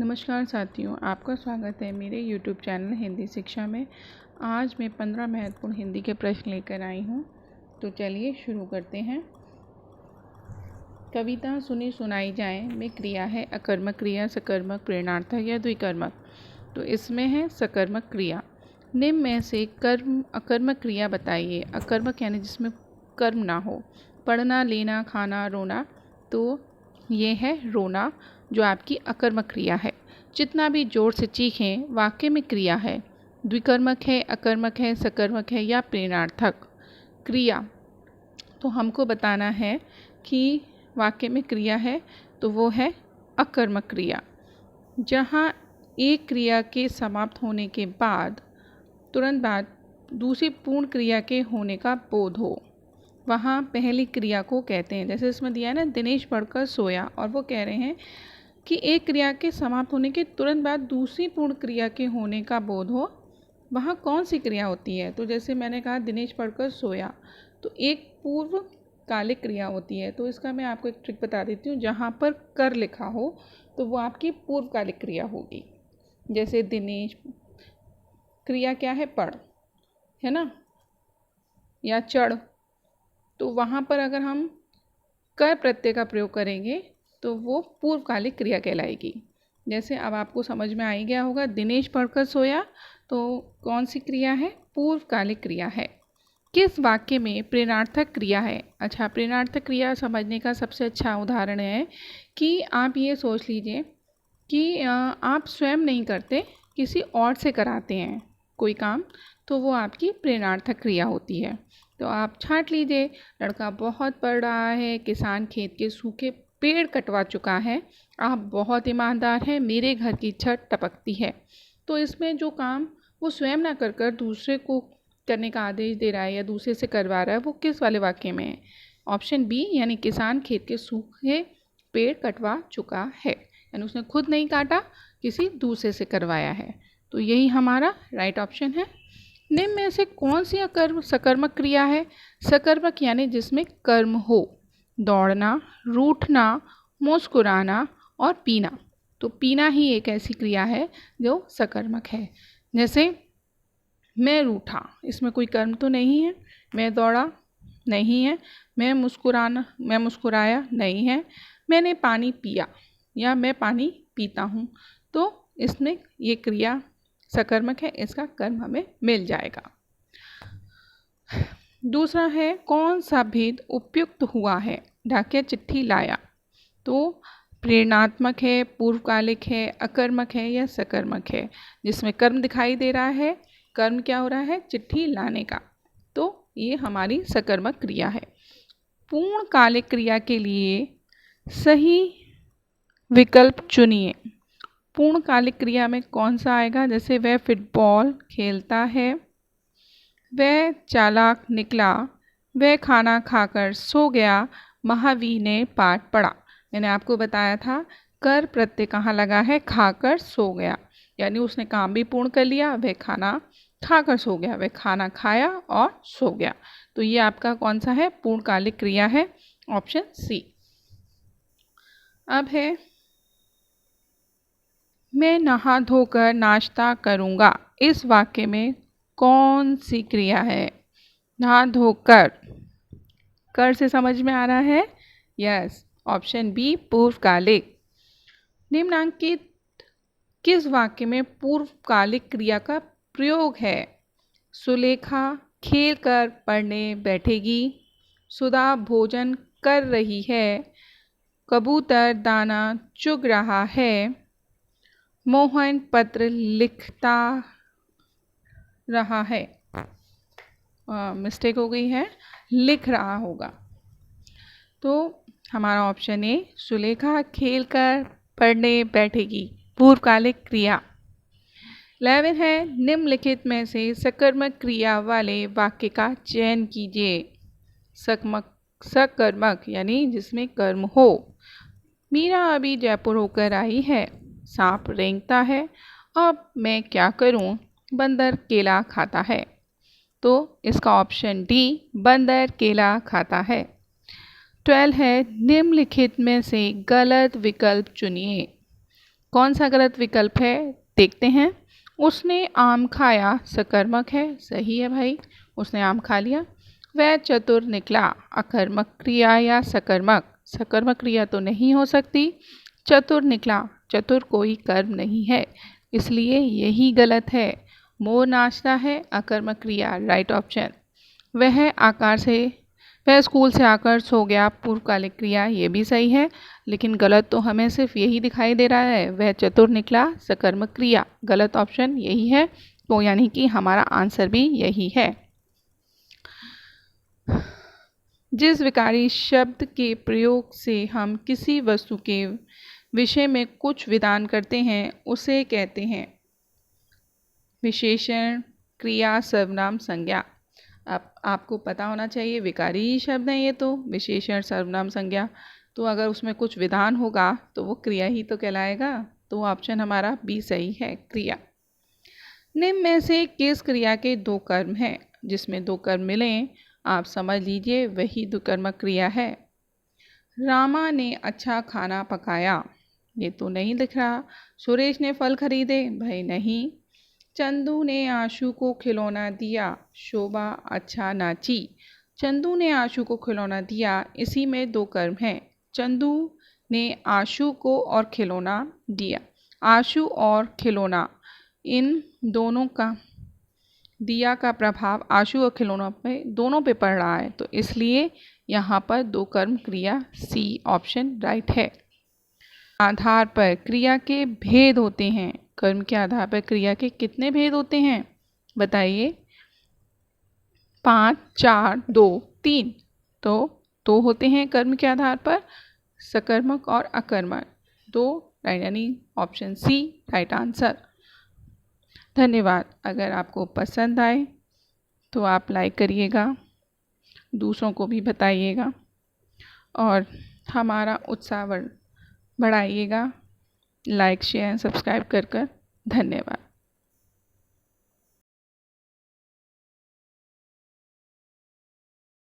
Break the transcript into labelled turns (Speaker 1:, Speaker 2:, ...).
Speaker 1: नमस्कार साथियों, आपका स्वागत है मेरे YouTube चैनल हिंदी शिक्षा में। आज मैं 15 महत्वपूर्ण हिंदी के प्रश्न लेकर आई हूँ। तो चलिए शुरू करते हैं। कविता सुनी सुनाई जाए में क्रिया है अकर्मक क्रिया, सकर्मक, प्रेरणार्थक या द्विकर्मक। तो इसमें है सकर्मक क्रिया। निम्न में से कर्म अकर्मक क्रिया बताइए। अकर्मक यानी जिसमें कर्म ना हो। पढ़ना, लेना, खाना, रोना। तो ये है रोना, जो आपकी अकर्मक क्रिया है। जितना भी जोर से चीखें वाक्य में क्रिया है। द्विकर्मक है, अकर्मक है, सकर्मक है या प्रेरणार्थक क्रिया। तो हमको बताना है कि वाक्य में क्रिया है तो वो है अकर्मक क्रिया। जहाँ एक क्रिया के समाप्त होने के बाद तुरंत बाद दूसरी पूर्ण क्रिया के होने का बोध हो, वहाँ पहली क्रिया को कहते हैं। जैसे इसमें दिया है ना, दिनेश पढ़कर सोया, और वो कह रहे हैं कि एक क्रिया के समाप्त होने के तुरंत बाद दूसरी पूर्ण क्रिया के होने का बोध हो, वहाँ कौन सी क्रिया होती है। तो जैसे मैंने कहा दिनेश पढ़कर सोया, तो एक पूर्व कालिक क्रिया होती है। तो इसका मैं आपको एक ट्रिक बता देती हूँ। जहाँ पर कर लिखा हो तो वो आपकी पूर्व कालिक क्रिया होगी। जैसे दिनेश, क्रिया क्या है, पढ़, है ना, या चढ़। तो वहाँ पर अगर हम कर प्रत्यय का प्रयोग करेंगे तो वो पूर्वकालिक क्रिया कहलाएगी। जैसे अब आपको समझ में आ ही गया होगा, दिनेश पढ़कर सोया तो कौन सी क्रिया है, पूर्वकालिक क्रिया है। किस वाक्य में प्रेरणार्थक क्रिया है। अच्छा, प्रेरणार्थक क्रिया समझने का सबसे अच्छा उदाहरण है कि आप ये सोच लीजिए कि आप स्वयं नहीं करते, किसी और से कराते हैं कोई काम, तो वो आपकी प्रेरणार्थक क्रिया होती है। तो आप छांट लीजिए, लड़का बहुत पढ़ रहा है, किसान खेत के सूखे पेड़ कटवा चुका है, आप बहुत ईमानदार हैं, मेरे घर की छत टपकती है। तो इसमें जो काम वो स्वयं ना कर कर दूसरे को करने का आदेश दे रहा है या दूसरे से करवा रहा है, वो किस वाले वाक्य में है। ऑप्शन बी, यानी किसान खेत के सूखे पेड़ कटवा चुका है, यानी उसने खुद नहीं काटा, किसी दूसरे से करवाया है। तो यही हमारा राइट ऑप्शन है। निम्न में से कौन सी सकर्मक क्रिया है। सकर्मक यानी जिसमें कर्म हो। दौड़ना, रूठना, मुस्कुराना और पीना। तो पीना ही एक ऐसी क्रिया है जो सकर्मक है। जैसे मैं रूठा, इसमें कोई कर्म तो नहीं है। मैं दौड़ा, नहीं है। मैं मुस्कुराया, नहीं है। मैंने पानी पिया या मैं पानी पीता हूँ, तो इसमें ये क्रिया सकर्मक है, इसका कर्म हमें मिल जाएगा। दूसरा है, कौन सा भेद उपयुक्त हुआ है। डाकिया चिट्ठी लाया। तो प्रेरणात्मक है, पूर्वकालिक है, अकर्मक है या सकर्मक है। जिसमें कर्म दिखाई दे रहा है, कर्म क्या हो रहा है, चिट्ठी लाने का, तो ये हमारी सकर्मक क्रिया है। पूर्णकालिक क्रिया के लिए सही विकल्प चुनिए। पूर्णकालिक क्रिया में कौन सा आएगा। जैसे वह फुटबॉल खेलता है, वह चालाक निकला, वह खाना खाकर सो गया, महावीर ने पाठ पढ़ा। मैंने आपको बताया था कर प्रत्यय कहाँ लगा है, खाकर सो गया, यानी उसने काम भी पूर्ण कर लिया। वह खाना खाकर सो गया, वह खाना खाया और सो गया। तो ये आपका कौन सा है, पूर्णकालिक क्रिया है, ऑप्शन सी। अब है, मैं नहा धोकर नाश्ता करूँगा। इस वाक्य में कौन सी क्रिया है। नहा धोकर, कर से समझ में आ रहा है, यस, ऑप्शन बी, पूर्वकालिक। निम्नलिखित किस वाक्य में पूर्वकालिक क्रिया का प्रयोग है। सुलेखा खेल कर पढ़ने बैठेगी, सुधा भोजन कर रही है, कबूतर दाना चुग रहा है, मोहन पत्र लिखता रहा है। मिस्टेक हो गई है, लिख रहा होगा। तो हमारा ऑप्शन ए, सुलेखा खेल कर पढ़ने बैठेगी, पूर्वकालिक क्रिया। 11 है, निम्नलिखित में से सकर्मक क्रिया वाले वाक्य का चयन कीजिए। सकर्मक यानी जिसमें कर्म हो। मीरा अभी जयपुर होकर आई है, सांप रेंगता है, अब मैं क्या करूं, बंदर केला खाता है। तो इसका ऑप्शन डी, बंदर केला खाता है। 12 है, निम्नलिखित में से गलत विकल्प चुनिए। कौन सा गलत विकल्प है देखते हैं। उसने आम खाया सकर्मक है, सही है भाई, उसने आम खा लिया। वह चतुर निकला अकर्मक क्रिया या सकर्मक? सकर्मक क्रिया तो नहीं हो सकती। चतुर निकला, चतुर कोई कर्म नहीं है, इसलिए यही गलत है। मोर नाचता है अकर्मक क्रिया, राइट ऑप्शन। वह स्कूल से आकर सो गया, पूर्वकालिक क्रिया, ये भी सही है, लेकिन गलत तो हमें सिर्फ यही दिखाई दे रहा है। वह चतुर निकला सकर्मक क्रिया, गलत ऑप्शन यही है, तो यानी कि हमारा आंसर भी यही है। जिस विकारी शब्द के प्रयोग से हम किसी वस्तु के विषय में कुछ विधान करते हैं उसे कहते हैं विशेषण, क्रिया, सर्वनाम, संज्ञा। अब आपको पता होना चाहिए विकारी शब्द हैं ये तो, विशेषण, सर्वनाम, संज्ञा, तो अगर उसमें कुछ विधान होगा तो वो क्रिया ही तो कहलाएगा, तो ऑप्शन हमारा बी सही है, क्रिया। निम्न में से किस क्रिया के दो कर्म हैं? जिसमें दो कर्म मिलें आप समझ लीजिए वही द्विकर्मक क्रिया है। रामा ने अच्छा खाना पकाया, ये तो नहीं दिख रहा। सुरेश ने फल खरीदे, भाई नहीं। चंदू ने आशु को खिलौना दिया, शोभा अच्छा नाची। चंदू ने आशु को खिलौना दिया, इसी में दो कर्म हैं। चंदू ने आशु को और खिलौना दिया। आशु और खिलौना इन दोनों का दिया का प्रभाव आशु और खिलौनों पे दोनों पे पड़ रहा है, तो इसलिए यहाँ पर दो कर्म क्रिया, सी ऑप्शन राइट है। आधार पर क्रिया के भेद होते हैं। कर्म के आधार पर क्रिया के कितने भेद होते हैं बताइए? 5, 4, 2, 3। तो दो होते हैं कर्म के आधार पर, सकर्मक और अकर्मक, दो, यानी ऑप्शन सी राइट आंसर। धन्यवाद। अगर आपको पसंद आए तो आप लाइक करिएगा, दूसरों को भी बताइएगा और हमारा उत्साह बढ़ाइएगा, लाइक, शेयर, सब्सक्राइब कर। धन्यवाद।